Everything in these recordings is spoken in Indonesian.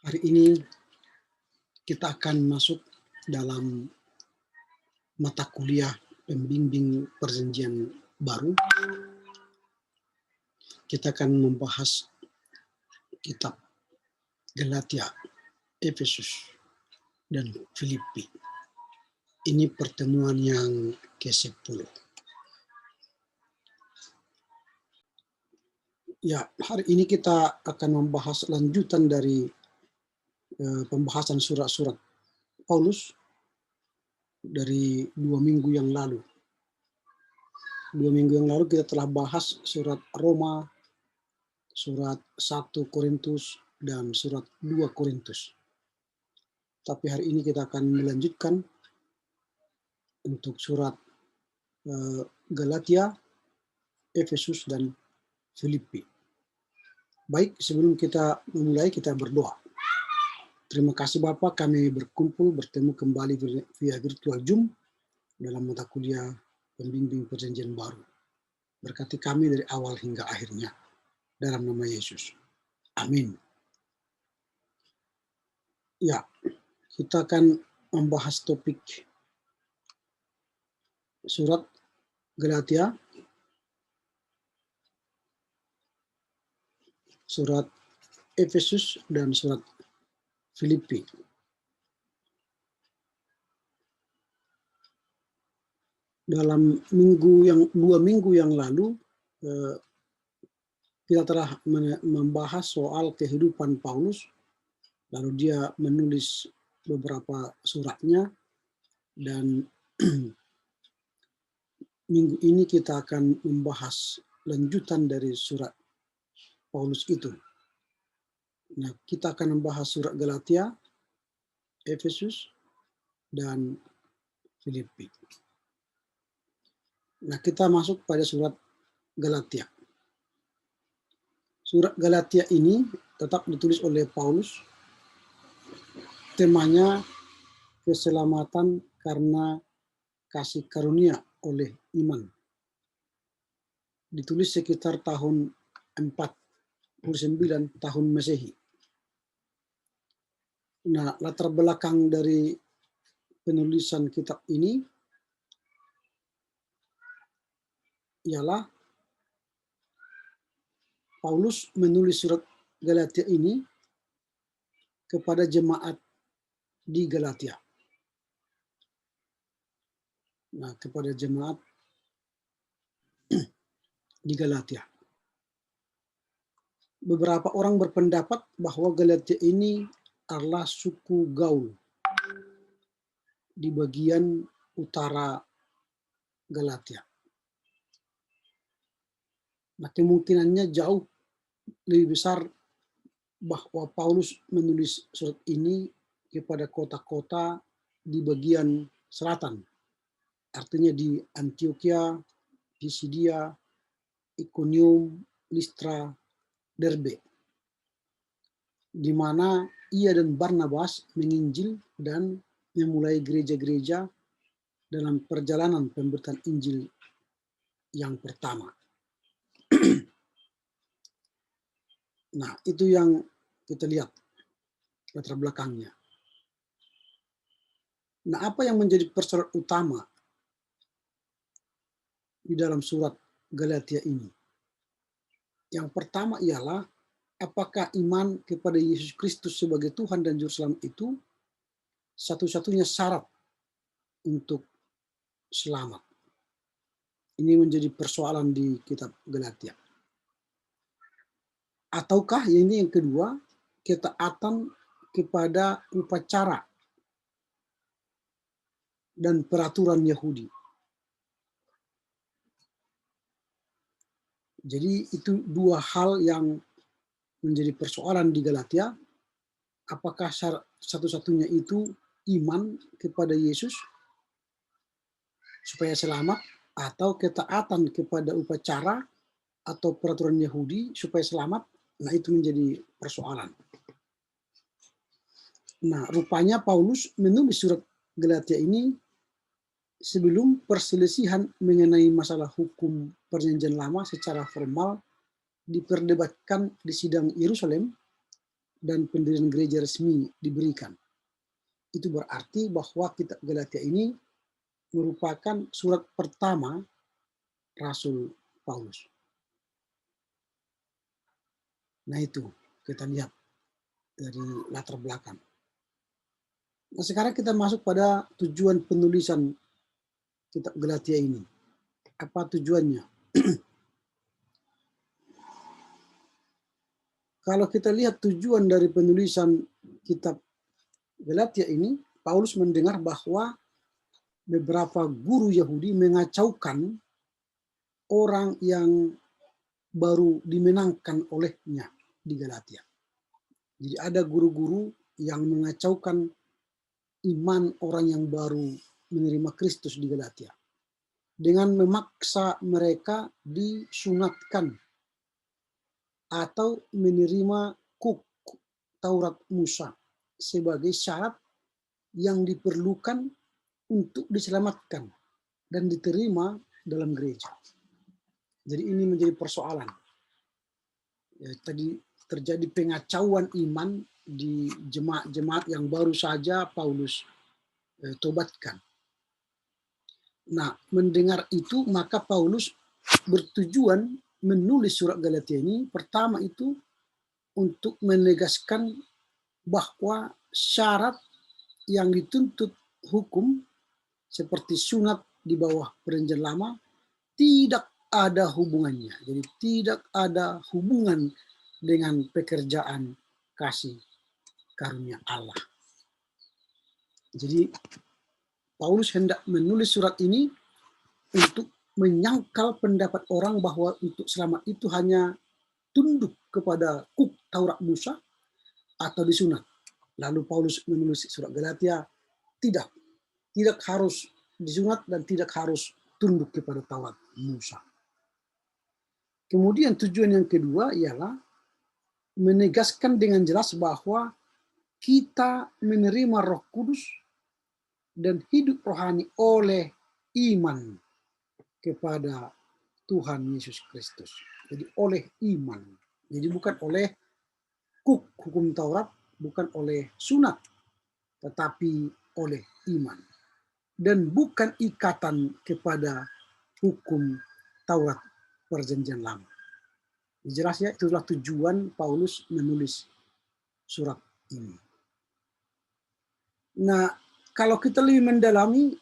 Hari ini kita akan masuk dalam mata kuliah pembimbing perjanjian baru. Kita akan membahas kitab Galatia, Efesus, dan Filipi. Ini pertemuan yang ke-10. Ya, hari ini kita akan membahas lanjutan dari pembahasan surat-surat Paulus dari 2 minggu yang lalu. 2 minggu yang lalu kita telah bahas surat Roma, surat 1 Korintus, dan surat 2 Korintus. Tapi hari ini kita akan melanjutkan untuk surat Galatia, Efesus, dan Filipi. Baik, sebelum kita memulai, kita berdoa. Terima kasih Bapak, kami bertemu kembali via virtual Zoom dalam mata kuliah pembimbing perjanjian baru. Berkati kami dari awal hingga akhirnya. Dalam nama Yesus. Amin. Ya, kita akan membahas topik surat Galatia, surat Efesus, dan surat Filipi. Dalam 2 minggu yang lalu, kita telah membahas soal kehidupan Paulus, lalu dia menulis beberapa suratnya, dan minggu ini kita akan membahas lanjutan dari surat Paulus itu. Nah, kita akan membahas surat Galatia, Efesus, dan Filipi. Nah, kita masuk pada surat Galatia. Surat Galatia ini tetap ditulis oleh Paulus. Temanya keselamatan karena kasih karunia oleh iman. Ditulis sekitar tahun 49 tahun Masehi. Nah, latar belakang dari penulisan kitab ini ialah Paulus menulis surat Galatia ini kepada jemaat di Galatia. Nah, kepada jemaat di Galatia. Beberapa orang berpendapat bahwa Galatia ini adalah suku Gaul di bagian utara Galatia. Nah, kemungkinannya jauh lebih besar bahwa Paulus menulis surat ini kepada kota-kota di bagian selatan. Artinya di Antioquia, Pisidia, Iconium, Listra, Derbe, di mana ia dan Barnabas menginjil dan memulai gereja-gereja dalam perjalanan pemberitaan Injil yang pertama. Nah, itu yang kita lihat latar belakangnya. Nah, apa yang menjadi persoalan utama di dalam surat Galatia ini? Yang pertama ialah apakah iman kepada Yesus Kristus sebagai Tuhan dan Juru Selamat itu satu-satunya syarat untuk selamat? Ini menjadi persoalan di kitab Galatia. Ataukah ini yang kedua, ketaatan kepada upacara dan peraturan Yahudi. Jadi itu dua hal yang menjadi persoalan di Galatia. Apakah satu-satunya itu iman kepada Yesus supaya selamat, atau ketaatan kepada upacara atau peraturan Yahudi supaya selamat? Nah, itu menjadi persoalan. Nah, rupanya Paulus menulis surat Galatia ini sebelum perselisihan mengenai masalah hukum perjanjian lama secara formal diperdebatkan di sidang Yerusalem dan pendirian gereja resmi diberikan. Itu berarti bahwa kitab Galatia ini merupakan surat pertama Rasul Paulus. Nah itu kita lihat dari latar belakang. Nah sekarang kita masuk pada tujuan penulisan kitab Galatia ini. Apa tujuannya? Kalau kita lihat tujuan dari penulisan kitab Galatia ini, Paulus mendengar bahwa beberapa guru Yahudi mengacaukan orang yang baru dimenangkan olehnya di Galatia. Jadi ada guru-guru yang mengacaukan iman orang yang baru menerima Kristus di Galatia dengan memaksa mereka disunatkan atau menerima kuk Taurat Musa sebagai syarat yang diperlukan untuk diselamatkan dan diterima dalam gereja. Jadi ini menjadi persoalan. Ya, tadi terjadi pengacauan iman di jemaat-jemaat yang baru saja Paulus tobatkan. Nah, mendengar itu maka Paulus bertujuan menulis surat Galatia ini pertama itu untuk menegaskan bahwa syarat yang dituntut hukum seperti sunat di bawah perjanjian lama tidak ada hubungannya. Jadi tidak ada hubungan dengan pekerjaan kasih karunia Allah. Jadi Paulus hendak menulis surat ini untuk menyangkal pendapat orang bahwa untuk selamat itu hanya tunduk kepada kuk Taurat Musa atau disunat. Lalu Paulus menulis surat Galatia, tidak harus disunat dan tidak harus tunduk kepada Taurat Musa. Kemudian tujuan yang kedua ialah menegaskan dengan jelas bahwa kita menerima Roh Kudus dan hidup rohani oleh iman kepada Tuhan Yesus Kristus. Jadi oleh iman. Jadi bukan oleh hukum Taurat, bukan oleh sunat, tetapi oleh iman. Dan bukan ikatan kepada hukum Taurat perjanjian lama. Jelas ya, itulah tujuan Paulus menulis surat ini. Nah, kalau kita lebih mendalami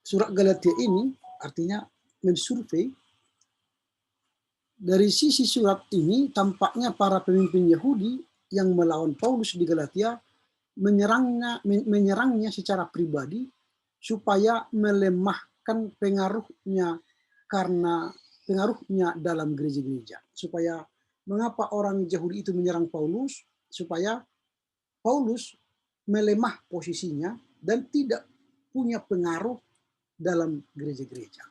surat Galatia ini, artinya mensurvei, dari sisi surat ini tampaknya para pemimpin Yahudi yang melawan Paulus di Galatia menyerangnya secara pribadi supaya melemahkan pengaruhnya karena pengaruhnya dalam gereja-gereja. Supaya mengapa orang Yahudi itu menyerang Paulus? Supaya Paulus melemah posisinya dan tidak punya pengaruh dalam gereja-gereja.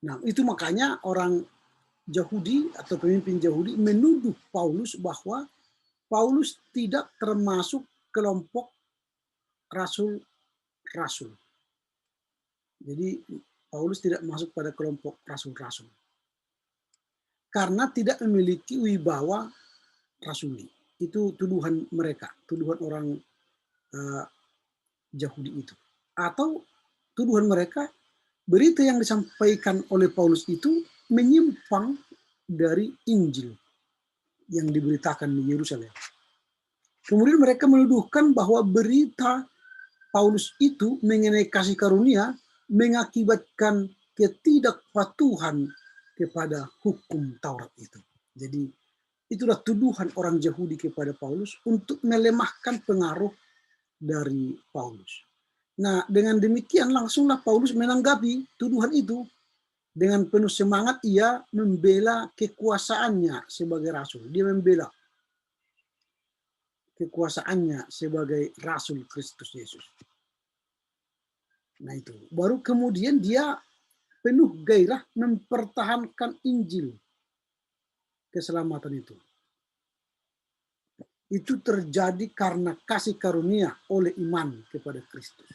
Nah, itu makanya orang Yahudi atau pemimpin Yahudi menuduh Paulus bahwa Paulus tidak termasuk kelompok rasul-rasul. Jadi Paulus tidak masuk pada kelompok rasul-rasul. Karena tidak memiliki wibawa rasuli. Itu tuduhan mereka, tuduhan orang Yahudi itu. Atau tuduhan mereka, berita yang disampaikan oleh Paulus itu menyimpang dari Injil yang diberitakan di Yerusalem. Kemudian mereka menuduhkan bahwa berita Paulus itu mengenai kasih karunia mengakibatkan ketidakpatuhan kepada hukum Taurat itu. Jadi itulah tuduhan orang Yahudi kepada Paulus untuk melemahkan pengaruh dari Paulus. Nah, dengan demikian langsunglah Paulus menanggapi tuduhan itu. Dengan penuh semangat ia membela kekuasaannya sebagai rasul. Dia membela kekuasaannya sebagai rasul Kristus Yesus. Nah itu. Baru kemudian dia penuh gairah mempertahankan Injil keselamatan itu. Itu terjadi karena kasih karunia oleh iman kepada Kristus.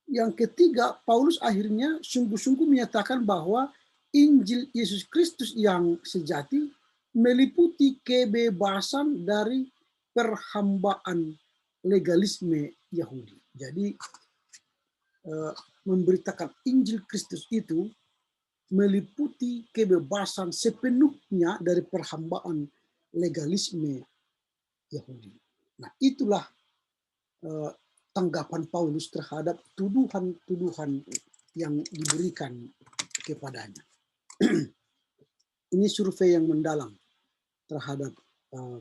Yang ketiga, Paulus akhirnya sungguh-sungguh menyatakan bahwa Injil Yesus Kristus yang sejati meliputi kebebasan dari perhambaan legalisme Yahudi. Jadi memberitakan Injil Kristus itu meliputi kebebasan sepenuhnya dari perhambaan legalisme Yahudi. Nah, itulah tanggapan Paulus terhadap tuduhan-tuduhan yang diberikan kepadanya. Ini survei yang mendalam terhadap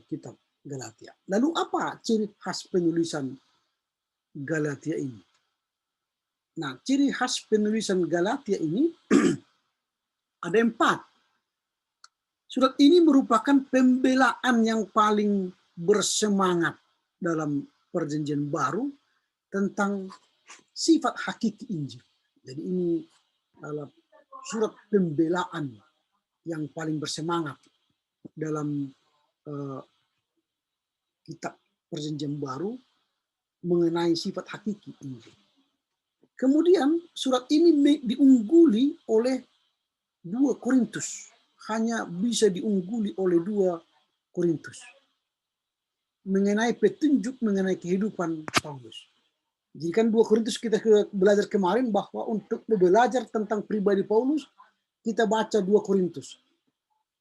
kitab Galatia. Lalu apa ciri khas penulisan Galatia ini? Nah, ciri khas penulisan Galatia ini ada 4. Surat ini merupakan pembelaan yang paling bersemangat dalam Perjanjian Baru tentang sifat hakiki Injil. Jadi ini adalah surat pembelaan yang paling bersemangat dalam kitab Perjanjian Baru mengenai sifat hakiki Injil. Kemudian surat ini diungguli oleh 2 Korintus. Hanya bisa diungguli oleh 2 Korintus. Mengenai petunjuk mengenai kehidupan Paulus. Jadi kan 2 Korintus kita belajar kemarin bahwa untuk belajar tentang pribadi Paulus, kita baca 2 Korintus.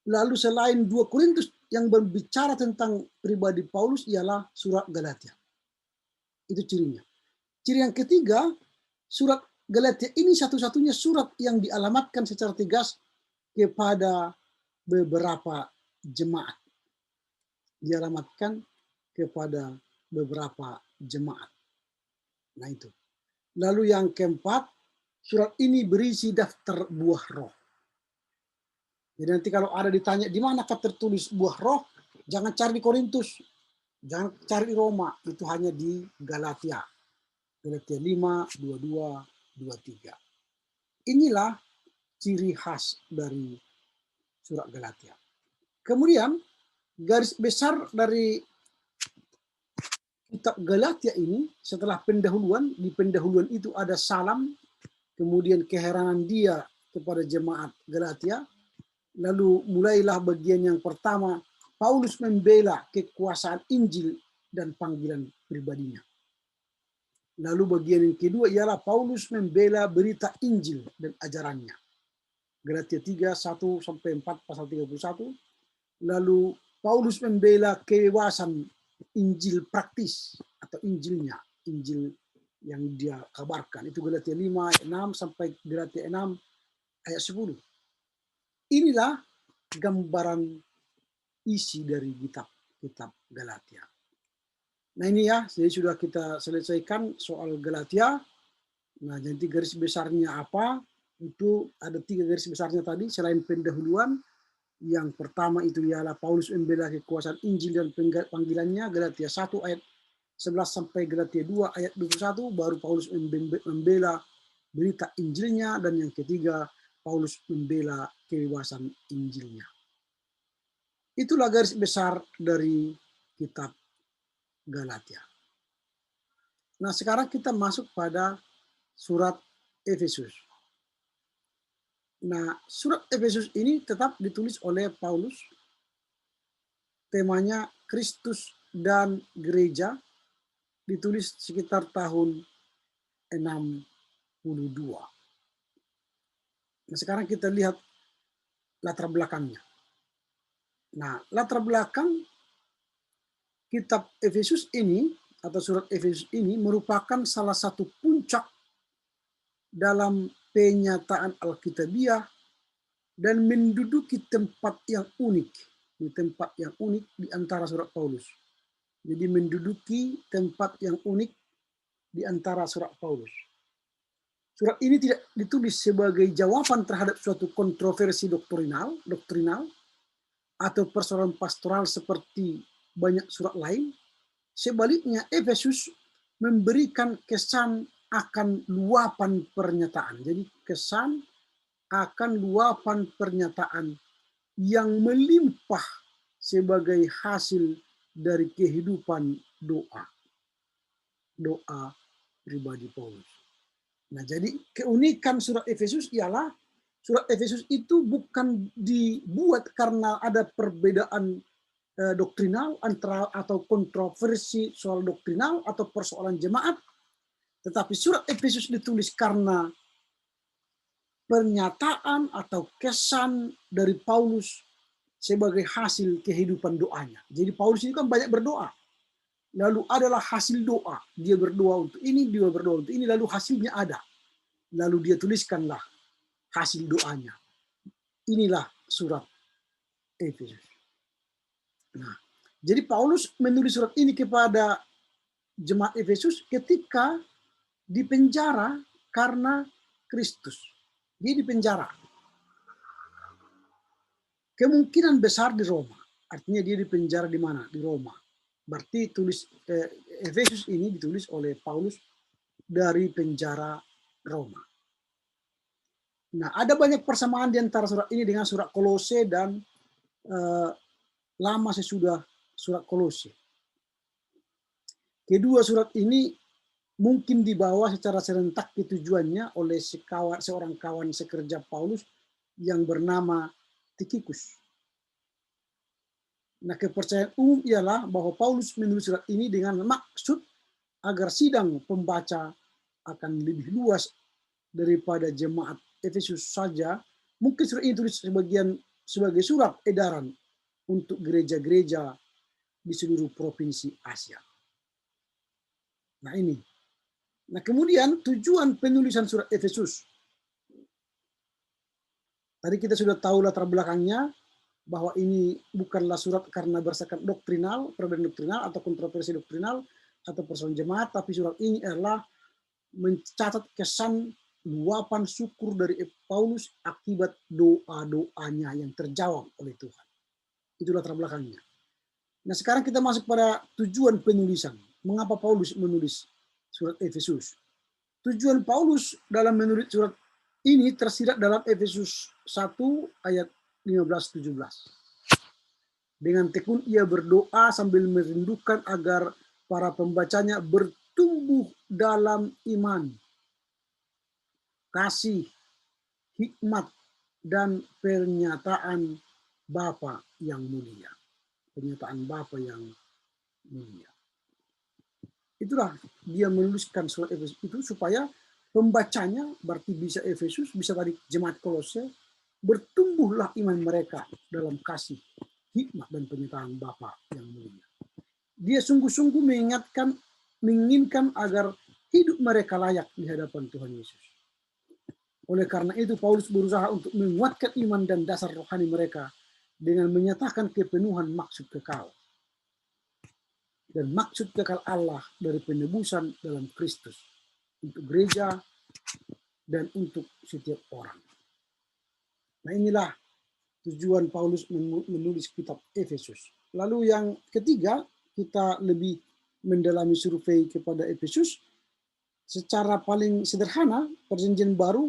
Lalu selain 2 Korintus yang berbicara tentang pribadi Paulus ialah surat Galatia. Itu cirinya. Ciri yang ketiga, surat Galatia ini satu-satunya surat yang dialamatkan secara tegas kepada beberapa jemaat. Dialamatkan kepada beberapa jemaat. Nah itu. Lalu yang keempat, surat ini berisi daftar buah roh. Jadi nanti kalau ada ditanya di manakah tertulis buah roh, jangan cari di Korintus, jangan cari di Roma, itu hanya di Galatia. Galatia 5, 22, 23. Inilah ciri khas dari surat Galatia. Kemudian garis besar dari kitab Galatia ini setelah pendahuluan, di pendahuluan itu ada salam, kemudian keheranan dia kepada jemaat Galatia, lalu mulailah bagian yang pertama, Paulus membela kekuasaan Injil dan panggilan pribadinya. Lalu bagian yang kedua ialah Paulus membela berita Injil dan ajarannya. Galatia 3, 1-4, pasal 31. Lalu Paulus membela kebebasan Injil praktis atau Injilnya, Injil yang dia kabarkan. Itu Galatia 5 ayat 6 sampai Galatia 6 ayat 10. Inilah gambaran isi dari kitab Galatia. Nah ini ya, jadi sudah kita selesaikan soal Galatia. Nah jadi garis besarnya apa? Itu ada 3 garis besarnya tadi selain pendahuluan. Yang pertama itu ialah Paulus membela kekuasaan Injil dan panggilannya, Galatia 1 ayat 11 sampai Galatia 2 ayat 21, baru Paulus membela berita Injilnya, dan yang ketiga Paulus membela kebebasan Injilnya. Itulah garis besar dari kitab Galatia. Nah, sekarang kita masuk pada surat Efesus. Nah, surat Efesus ini tetap ditulis oleh Paulus. Temanya Kristus dan Gereja, ditulis sekitar tahun 62. Nah, sekarang kita lihat latar belakangnya. Nah, latar belakang kitab Efesus ini atau surat Efesus ini merupakan salah satu puncak dalam penyataan Alkitabiah dan menduduki tempat yang unik, di antara surat Paulus. Jadi menduduki tempat yang unik di antara surat Paulus. Surat ini tidak ditulis sebagai jawaban terhadap suatu kontroversi doktrinal atau persoalan pastoral seperti banyak surat lain. Sebaliknya, Efesus memberikan kesan akan luapan pernyataan. Jadi kesan akan luapan pernyataan yang melimpah sebagai hasil dari kehidupan doa pribadi Paulus. Nah, jadi keunikan surat Efesus ialah Surat Efesus itu bukan dibuat karena ada perbedaan doktrinal antara atau kontroversi soal doktrinal atau persoalan jemaat, tetapi surat Efesus ditulis karena pernyataan atau kesan dari Paulus sebagai hasil kehidupan doanya. Jadi Paulus ini kan banyak berdoa. Lalu adalah hasil doa. Dia berdoa untuk ini, dia berdoa untuk ini, lalu hasilnya ada. Lalu dia tuliskanlah hasil doanya. Inilah surat Efesus. Nah, jadi Paulus menulis surat ini kepada jemaat Efesus ketika dipenjara karena Kristus. Dia dipenjara. Kemungkinan besar di Roma. Artinya dia dipenjara di mana? Di Roma. Berarti Efesus ini ditulis oleh Paulus dari penjara Roma. Nah, ada banyak persamaan di antara surat ini dengan surat Kolose dan lama sesudah surat Kolose. Kedua surat ini mungkin dibawa secara serentak tujuannya oleh seorang kawan sekerja Paulus yang bernama Tikhikus. Nah, kepercayaan umum ialah bahwa Paulus menulis surat ini dengan maksud agar sidang pembaca akan lebih luas daripada jemaat Efesus saja. Mungkin surat ini tulis sebagai surat edaran untuk gereja-gereja di seluruh provinsi Asia. Nah ini. Nah kemudian tujuan penulisan surat Efesus. Tadi kita sudah tahu latar belakangnya, bahwa ini bukanlah surat karena berdasarkan doktrinal, perbedaan doktrinal atau kontroversi doktrinal atau persoalan jemaat, tapi surat ini adalah mencatat kesan luapan syukur dari Paulus akibat doa-doanya yang terjawab oleh Tuhan. Itu latar belakangnya. Nah sekarang kita masuk pada tujuan penulisan. Mengapa Paulus menulis surat Efesus? Tujuan Paulus dalam menulis surat ini tersirat dalam Efesus 1 ayat 15-17. Dengan tekun ia berdoa sambil merindukan agar para pembacanya bertumbuh dalam iman, kasih, hikmat, dan pernyataan Bapa yang mulia. Pernyataan Bapa yang mulia. Itulah dia menuliskan surat Efesus itu supaya pembacanya, berarti bisa Efesus, bisa tadi jemaat Kolose, bertumbuhlah iman mereka dalam kasih, hikmat, dan pernyataan Bapa yang mulia. Dia sungguh-sungguh menginginkan agar hidup mereka layak di hadapan Tuhan Yesus. Oleh karena itu Paulus berusaha untuk menguatkan iman dan dasar rohani mereka dengan menyatakan kepenuhan maksud kekal. Dan maksud kekal Allah dari penebusan dalam Kristus untuk gereja dan untuk setiap orang. Nah inilah tujuan Paulus menulis kitab Efesus. Lalu yang ketiga, kita lebih mendalami survei kepada Efesus. Secara paling sederhana, perjanjian baru,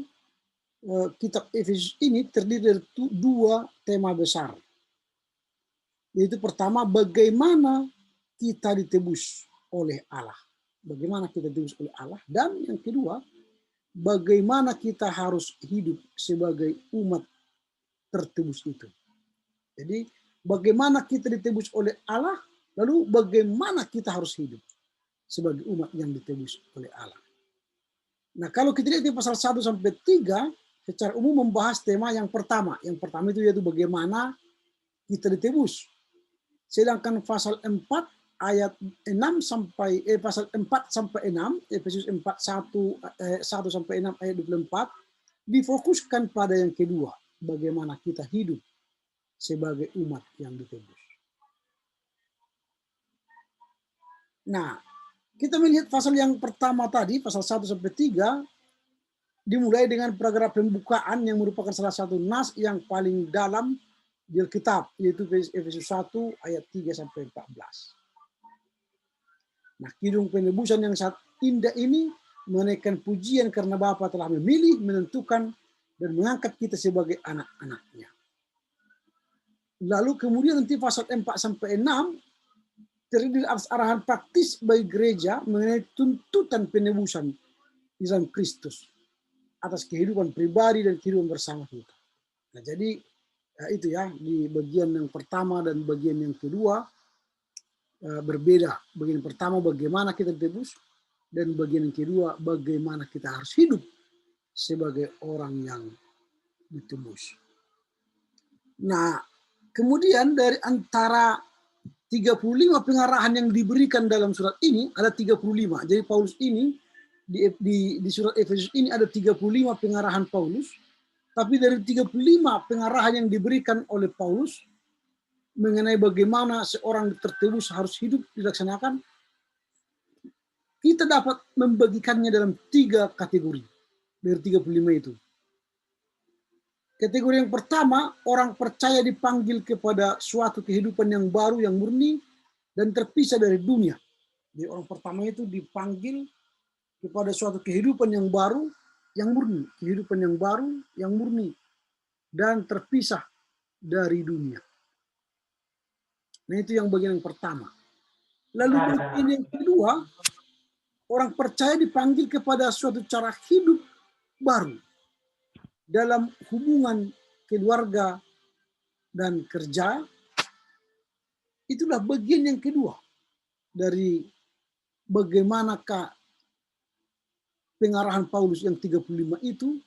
kitab Efesus ini terdiri dari dua tema besar. Yaitu pertama, bagaimana kita ditebus oleh Allah. Bagaimana kita ditebus oleh Allah. Dan yang kedua, bagaimana kita harus hidup sebagai umat tertebus itu. Jadi bagaimana kita ditebus oleh Allah, lalu bagaimana kita harus hidup sebagai umat yang ditebus oleh Allah. Nah kalau kita lihat di pasal 1-3, secara umum membahas tema yang pertama. Yang pertama itu yaitu bagaimana kita ditebus. Sedangkan pasal 4 ayat 6 sampai pasal 4-6, Efesus 4 1-6 ayat 24 difokuskan pada yang kedua, bagaimana kita hidup sebagai umat yang ditebus. Nah, kita melihat pasal yang pertama tadi, pasal 1-3, dimulai dengan paragraf pembukaan yang merupakan salah satu nas yang paling dalam di Alkitab, yaitu Efesus 1 ayat 3-14. Nah, kidung penebusan yang sangat indah ini menaikkan pujian karena Bapa telah memilih, menentukan, dan mengangkat kita sebagai anak-anaknya. Lalu kemudian nanti pasal 4-6 terdiri atas arahan praktis bagi gereja mengenai tuntutan penebusan di dalam Kristus. atas kehidupan pribadi dan kehidupan bersama kita. Nah, jadi itu ya, di bagian yang pertama dan bagian yang kedua berbeda. Bagian pertama bagaimana kita ditebus, dan bagian yang kedua bagaimana kita harus hidup sebagai orang yang ditebus. Nah, kemudian dari antara 35 pengarahan yang diberikan dalam surat ini, ada 35. Jadi Paulus ini, di surat Efesus ini ada 35 pengarahan Paulus, tapi dari 35 pengarahan yang diberikan oleh Paulus mengenai bagaimana seorang tertebus harus hidup dilaksanakan, kita dapat membagikannya dalam 3 kategori dari 35 itu. Kategori yang pertama, orang percaya dipanggil kepada suatu kehidupan yang baru, yang murni, dan terpisah dari dunia. Jadi orang pertama itu dipanggil kepada suatu kehidupan yang baru, yang murni. Kehidupan yang baru, yang murni, dan terpisah dari dunia. Nah, itu yang bagian yang pertama. Lalu bagian yang kedua, orang percaya dipanggil kepada suatu cara hidup baru dalam hubungan keluarga dan kerja. Itulah bagian yang kedua dari bagaimanakah pengarahan Paulus yang 35 itu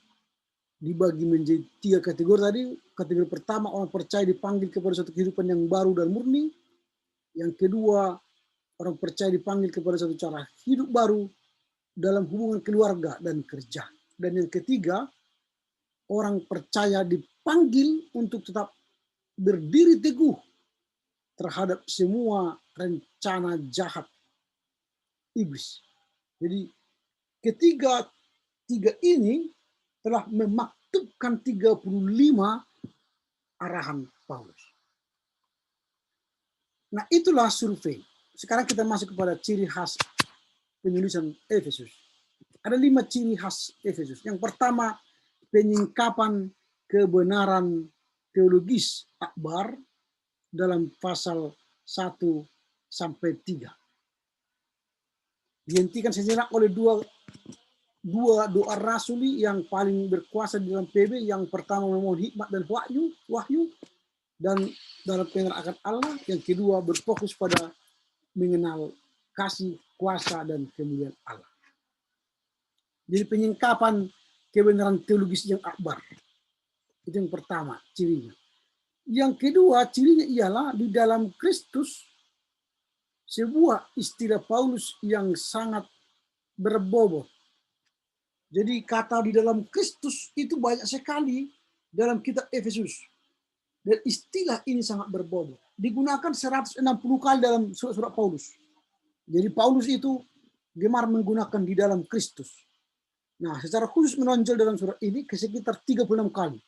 dibagi menjadi 3 kategori tadi. Kategori pertama, orang percaya dipanggil kepada suatu kehidupan yang baru dan murni. Yang kedua, orang percaya dipanggil kepada suatu cara hidup baru dalam hubungan keluarga dan kerja. Dan yang ketiga, orang percaya dipanggil untuk tetap berdiri teguh terhadap semua rencana jahat iblis. Jadi tiga ini telah memaktubkan 35 arahan Paulus. Nah, itulah survei. Sekarang kita masuk kepada ciri khas penulisan Efesus. Ada 5 ciri khas Efesus. Yang pertama, penyingkapan kebenaran teologis akbar dalam pasal 1 sampai 3. Dihentikan sejenak oleh dua doa rasuli yang paling berkuasa di dalam PB. Yang pertama memohon hikmat dan wahyu dan dalam pengenalan akan Allah. Yang kedua berfokus pada mengenal kasih, kuasa, dan kemuliaan Allah. Jadi penyingkapan kebenaran teologis yang akbar. Itu yang pertama cirinya. Yang kedua cirinya ialah di dalam Kristus, sebuah istilah Paulus yang sangat berbobot. Jadi kata di dalam Kristus itu banyak sekali dalam kitab Efesus. Dan istilah ini sangat berbobot. Digunakan 160 kali dalam surat-surat Paulus. Jadi Paulus itu gemar menggunakan di dalam Kristus. Nah, secara khusus menonjol dalam surat ini sekitar 36 kali.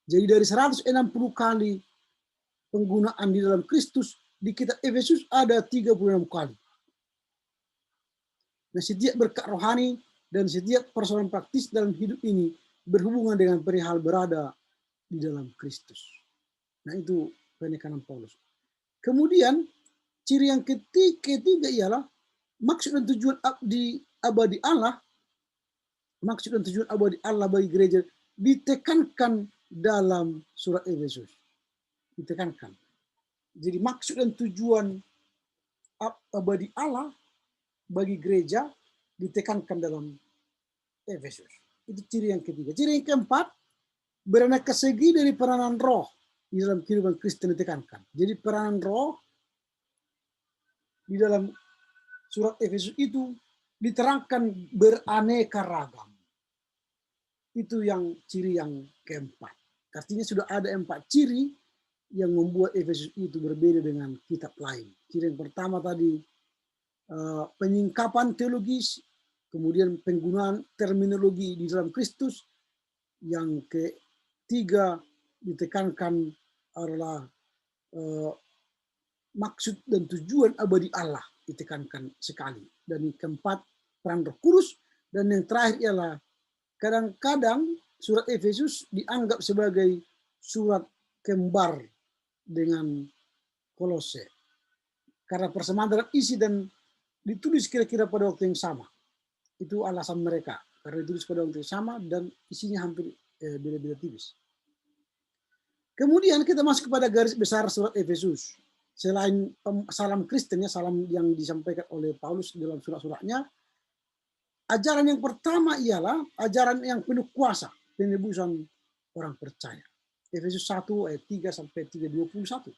Jadi dari 160 kali penggunaan di dalam Kristus, di kitab Efesus ada 36 kali. Nah, setiap berkat rohani dan setiap persoalan praktis dalam hidup ini berhubungan dengan perihal berada di dalam Kristus. Nah, itu penekanan Paulus. Kemudian, ciri yang ketiga ialah maksud dan tujuan abadi Allah, maksud dan tujuan abadi Allah bagi gereja ditekankan dalam surat Efesus. Ditekankan. Jadi maksud dan tujuan abadi Allah bagi gereja ditekankan dalam Efesus. Itu ciri yang ketiga. Ciri yang keempat, beraneka segi dari peranan roh di dalam kehidupan Kristen ditekankan. Jadi peranan roh di dalam surat Efesus itu diterangkan beraneka ragam. Itu yang ciri yang keempat. Artinya sudah ada 4 ciri yang membuat Efesus itu berbeda dengan kitab lain. Ciri yang pertama tadi penyingkapan teologis, kemudian penggunaan terminologi di dalam Kristus. Yang ketiga ditekankan adalah maksud dan tujuan abadi Allah ditekankan sekali. Dan yang keempat peran Roh Kudus, dan yang terakhir ialah kadang-kadang surat Efesus dianggap sebagai surat kembar dengan Kolose karena persamaan dalam isi dan ditulis kira-kira pada waktu yang sama. Itu alasan mereka. karena ditulis pada waktu yang sama dan isinya hampir beda-beda tipis. Kemudian kita masuk kepada garis besar surat Efesus. Selain salam Kristen, salam yang disampaikan oleh Paulus dalam surat-suratnya, ajaran yang pertama ialah ajaran yang penuh kuasa, penebusan orang percaya. Efesus 1 ayat 3 sampai 3:21.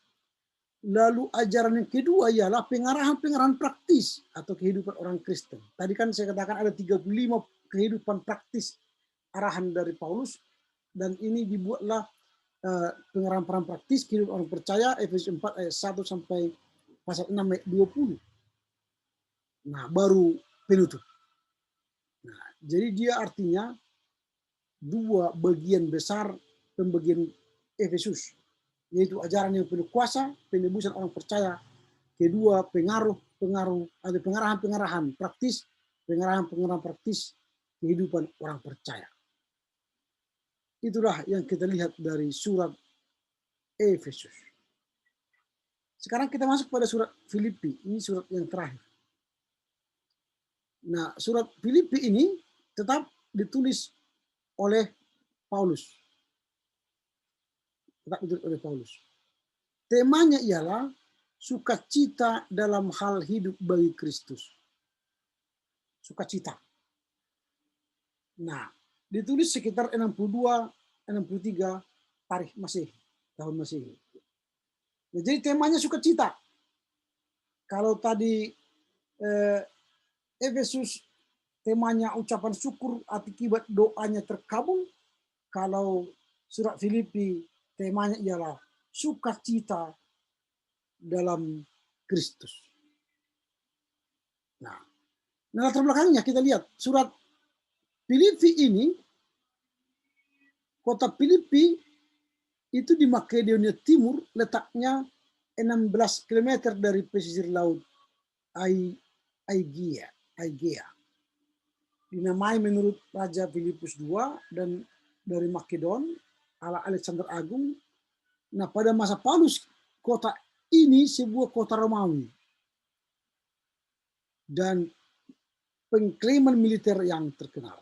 Lalu ajaran yang kedua ialah pengarahan-pengarahan praktis atau kehidupan orang Kristen. Tadi kan saya katakan ada 35 kehidupan praktis arahan dari Paulus, dan ini dibuatlah pengarahan praktis kehidupan orang percaya Efesus 4 ayat 1 sampai pasal 6 ayat 20. Nah, baru penutup. Nah, jadi dia artinya dua bagian besar pembagian Efesus, yaitu ajaran yang penuh kuasa, penebusan orang percaya. Kedua, ada pengarahan praktis, pengarahan praktis kehidupan orang percaya. Itulah yang kita lihat dari surat Efesus. Sekarang kita masuk pada surat Filipi. Ini surat yang terakhir. Nah, surat Filipi ini tetap ditulis oleh Paulus. Temanya ialah sukacita dalam hal hidup bagi Kristus. Sukacita. Nah, ditulis sekitar 62-63 tarikh Masehi, tahun Masehi. Nah, jadi temanya sukacita. Kalau tadi Efesus temanya ucapan syukur akibat doanya terkabul, kalau surat Filipi temanya ialah sukacita dalam Kristus. Nah, latar belakangnya kita lihat surat Filipi ini, kota Filipi itu di Makedonia Timur, letaknya 16 km dari pesisir laut Aegea. Dinamai menurut Raja Filipus II dan dari Makedon, Alexander Agung. Nah, pada masa Paulus, kota ini sebuah kota Romawi dan pengklaiman militer yang terkenal.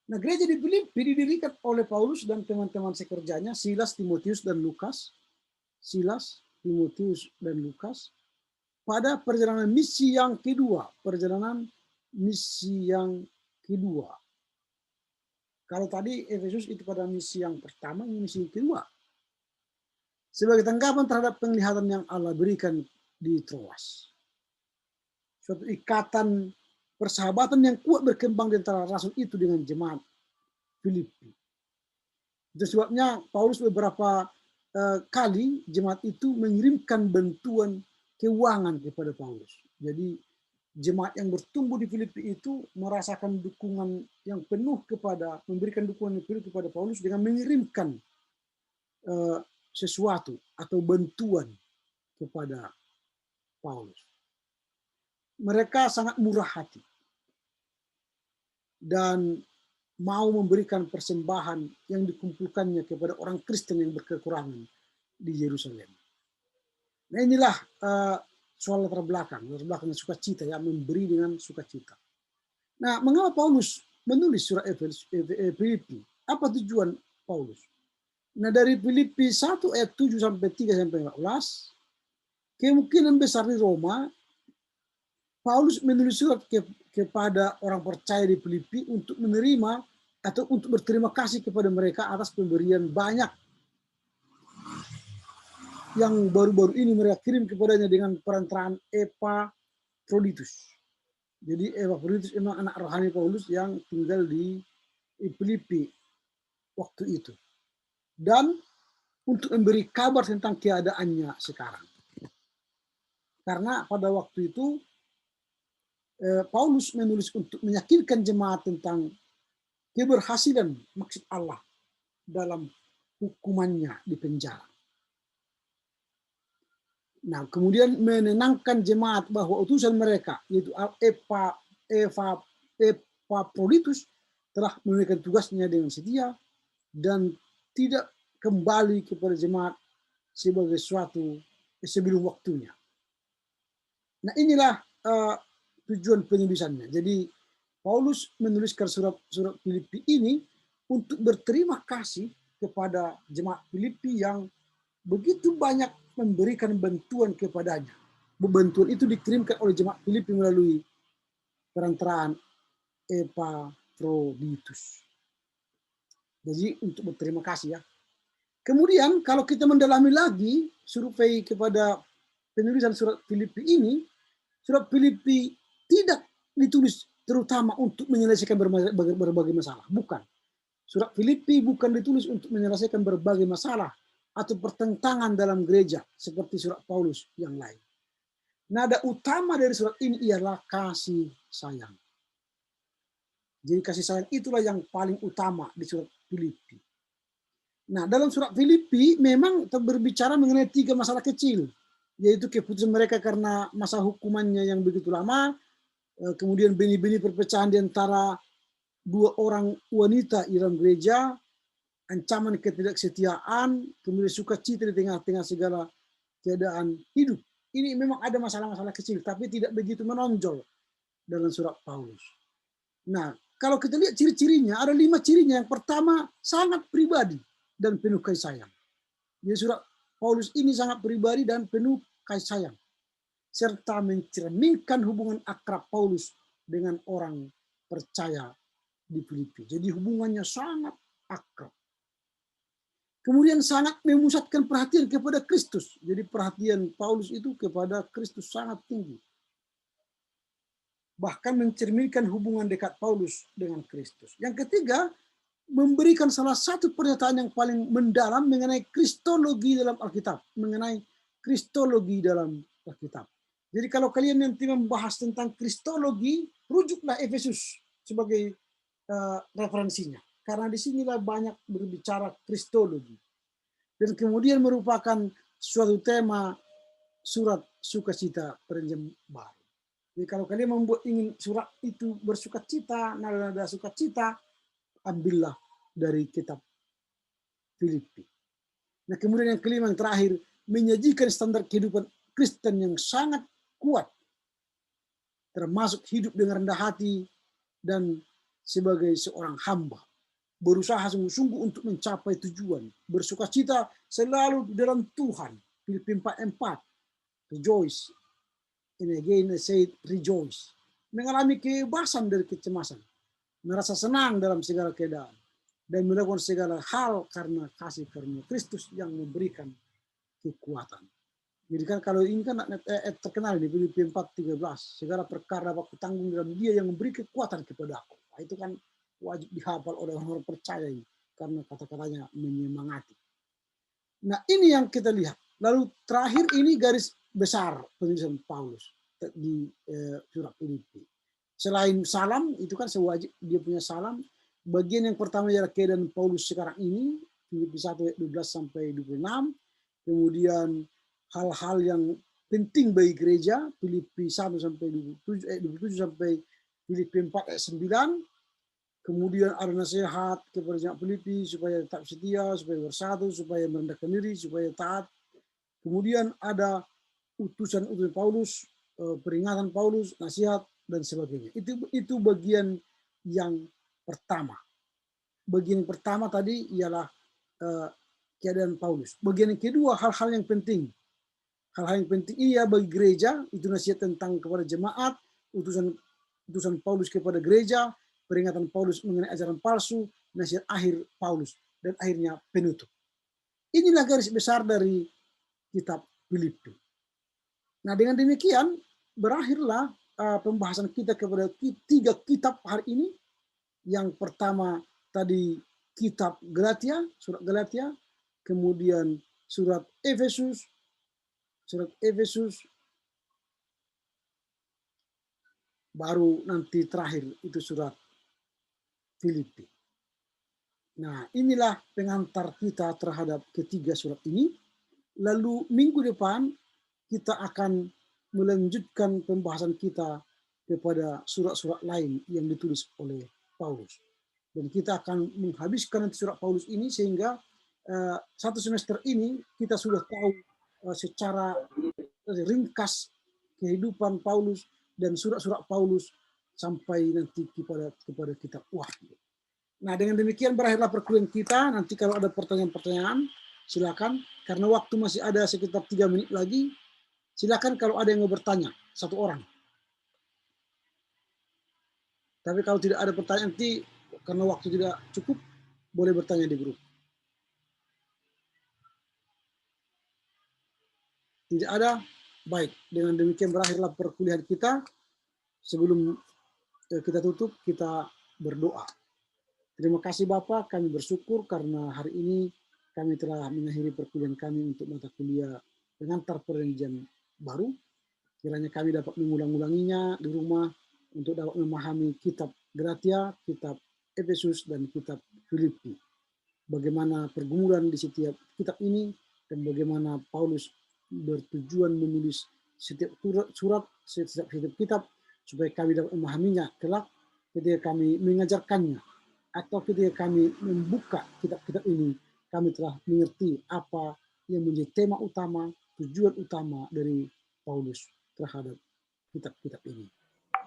Nah, gereja di Filipi didirikan oleh Paulus dan teman-teman sekerjanya, Silas, Timotius, dan Lukas. Pada perjalanan misi yang kedua. Kalau tadi Efesus itu pada misi yang pertama, ini misi yang kedua. Sebagai tanggapan terhadap penglihatan yang Allah berikan di Troas. Suatu ikatan persahabatan yang kuat berkembang di antara rasul itu dengan jemaat Filipi. Itu sebabnya Paulus beberapa kali jemaat itu mengirimkan bantuan keuangan kepada Paulus. Jadi jemaat yang bertumbuh di Filipi itu merasakan dukungan yang penuh memberikan dukungan yang penuh kepada Paulus dengan mengirimkan sesuatu atau bantuan kepada Paulus. Mereka sangat murah hati dan mau memberikan persembahan yang dikumpulkannya kepada orang Kristen yang berkekurangan di Yerusalem. Nah, inilah soal latar belakang sukacita, ya, memberi dengan sukacita. Nah, mengapa Paulus menulis surat Filipi? Apa tujuan Paulus? Nah, dari Filipi 1 ayat 7 sampai 3 sampai 14, kemungkinan besar di Roma, Paulus menulis surat kepada orang percaya di Filipi untuk menerima atau untuk berterima kasih kepada mereka atas pemberian banyak yang baru-baru ini mereka kirim kepadanya dengan perantaraan Epaphroditus. Jadi Epaphroditus memang anak rohani Paulus yang tinggal di Filipi waktu itu. Dan untuk memberi kabar tentang keadaannya sekarang. Karena pada waktu itu Paulus menulis untuk meyakinkan jemaat tentang keberhasilan maksud Allah dalam hukumannya di penjara. Nah, kemudian menenangkan jemaat bahwa utusan mereka, yaitu Epaphroditus, telah menunaikan tugasnya dengan setia dan tidak kembali kepada jemaat sebagai suatu sebelum waktunya. Nah, inilah tujuan penulisannya. Jadi Paulus menuliskan surat Filipi ini untuk berterima kasih kepada jemaat Filipi yang begitu banyak memberikan bantuan kepadanya. Bantuan itu dikirimkan oleh jemaat Filipi melalui perantaraan Epaphroditus. Jadi untuk berterima kasih ya. Kemudian kalau kita mendalami lagi survei kepada penulisan surat Filipi ini, surat Filipi tidak ditulis terutama untuk menyelesaikan berbagai masalah. Bukan. Surat Filipi bukan ditulis untuk menyelesaikan berbagai masalah atau pertentangan dalam gereja seperti surat Paulus yang lain. Nada utama dari surat ini ialah kasih sayang. Jadi kasih sayang itulah yang paling utama di surat Filipi. Nah, dalam surat Filipi memang berbicara mengenai 3 masalah kecil, yaitu keputusan mereka karena masa hukumannya yang begitu lama, kemudian benih-benih perpecahan di antara 2 orang wanita di dalam gereja, ancaman ketidaksetiaan, kemudian sukacita di tengah-tengah segala keadaan hidup. Ini memang ada masalah-masalah kecil, tapi tidak begitu menonjol dalam surat Paulus. Nah, kalau kita lihat ciri-cirinya, ada 5 cirinya. Yang pertama, sangat pribadi dan penuh kasih sayang. Jadi surat Paulus ini sangat pribadi dan penuh kasih sayang, serta mencerminkan hubungan akrab Paulus dengan orang percaya di Filipi. Jadi hubungannya sangat akrab. Kemudian sangat memusatkan perhatian kepada Kristus. Jadi perhatian Paulus itu kepada Kristus sangat tinggi. Bahkan mencerminkan hubungan dekat Paulus dengan Kristus. Yang ketiga, memberikan salah satu pernyataan yang paling mendalam mengenai kristologi dalam Alkitab. Mengenai kristologi dalam Alkitab. Jadi kalau kalian nanti membahas tentang kristologi, rujuklah Efesus sebagai referensinya. Karena disinilah banyak berbicara kristologi. Dan kemudian merupakan suatu tema surat sukacita perjanjian baru. Jadi kalau kalian ingin surat itu bersukacita, nada-nada sukacita, ambillah dari kitab Filipi. Nah kemudian yang kelima, yang terakhir, menyajikan standar kehidupan Kristen yang sangat kuat, termasuk hidup dengan rendah hati dan sebagai seorang hamba, berusaha sungguh-sungguh untuk mencapai tujuan, bersukacita selalu dalam Tuhan. Filipi 4:4, rejoice. And again I say rejoice. Mengalami kebebasan dari kecemasan, merasa senang dalam segala keadaan, dan melakukan segala hal karena kasih karunia Kristus yang memberikan kekuatan. Jadi kan kalau ini kan terkenal di Filipi 4:13, segala perkara dapat kutanggung dalam Dia yang memberi kekuatan kepada aku. Nah, itu kan wajib dihafal oleh orang-orang percaya ini, karena kata-katanya menyemangati. Nah ini yang kita lihat. Lalu terakhir ini garis besar penulisan Paulus di surat Filipi. Selain salam, itu kan sewajib dia punya salam. Bagian yang pertama ialah keadaan Paulus sekarang ini, Filipi 1:12-26. Kemudian hal-hal yang penting bagi gereja, Filipi 1-27 sampai Filipi 4:9. Kemudian ada nasihat kepada jemaat Filipi supaya tetap setia, supaya bersatu, supaya merendahkan diri, supaya taat. Kemudian ada utusan-utusan Paulus, peringatan Paulus, nasihat, dan sebagainya. Itu bagian yang pertama. Bagian yang pertama tadi ialah keadaan Paulus. Bagian yang kedua, hal-hal yang penting. Hal-hal yang penting iya bagi gereja, itu nasihat tentang kepada jemaat, utusan Paulus kepada gereja, peringatan Paulus mengenai ajaran palsu, nasihat akhir Paulus, dan akhirnya penutup. Inilah garis besar dari kitab Filipi. Nah dengan demikian berakhirlah pembahasan kita kepada 3 kitab hari ini. Yang pertama tadi kitab Galatia, surat Galatia, kemudian surat Efesus, baru nanti terakhir itu surat Filipi. Nah inilah pengantar kita terhadap ketiga surat ini. Lalu minggu depan kita akan melanjutkan pembahasan kita kepada surat-surat lain yang ditulis oleh Paulus. Dan kita akan menghabiskan nanti surat Paulus ini sehingga satu semester ini kita sudah tahu secara ringkas kehidupan Paulus dan surat-surat Paulus sampai nanti kepada kitab Wahyu. Nah, dengan demikian berakhirlah perkuliahan kita. Nanti kalau ada pertanyaan-pertanyaan, silakan. Karena waktu masih ada sekitar 3 menit lagi, silakan kalau ada yang mau bertanya, 1 orang. Tapi kalau tidak ada pertanyaan nanti, karena waktu tidak cukup, boleh bertanya di grup. Tidak ada? Baik. Dengan demikian berakhirlah perkuliahan kita. Sebelum kita tutup, kita berdoa. Terima kasih Bapak, kami bersyukur karena hari ini kami telah mengakhiri perkuliahan kami untuk mata kuliah pengantar perjanjian baru. Kiranya kami dapat mengulang-ulanginya di rumah untuk dapat memahami kitab Galatia, kitab Efesus, dan kitab Filipi. Bagaimana pergumulan di setiap kitab ini dan bagaimana Paulus bertujuan menulis setiap surat, setiap kitab supaya kami dapat memahaminya kelak ketika kami mengajarkannya. Atau ketika kami membuka kitab-kitab ini, kami telah mengerti apa yang menjadi tema utama, tujuan utama dari Paulus terhadap kitab-kitab ini.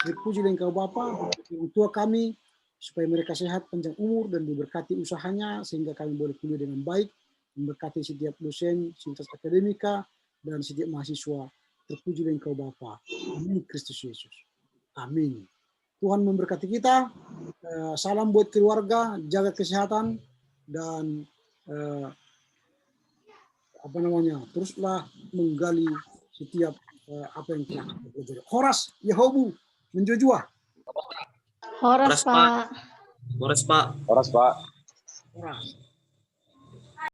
Terpuji Engkau Bapa, orang tua kami, supaya mereka sehat, panjang umur, dan diberkati usahanya, sehingga kami boleh kuliah dengan baik, memberkati setiap dosen, sivitas akademika, dan setiap mahasiswa. Terpuji Engkau Bapa. Amin Kristus Yesus. Amin. Tuhan memberkati kita. Salam buat keluarga, jaga kesehatan, dan teruslah menggali setiap apa yang telah kita pelajari. Horas Yehobu menjojua. Horas Pak. Horas Pak. Horas Pak. Horas.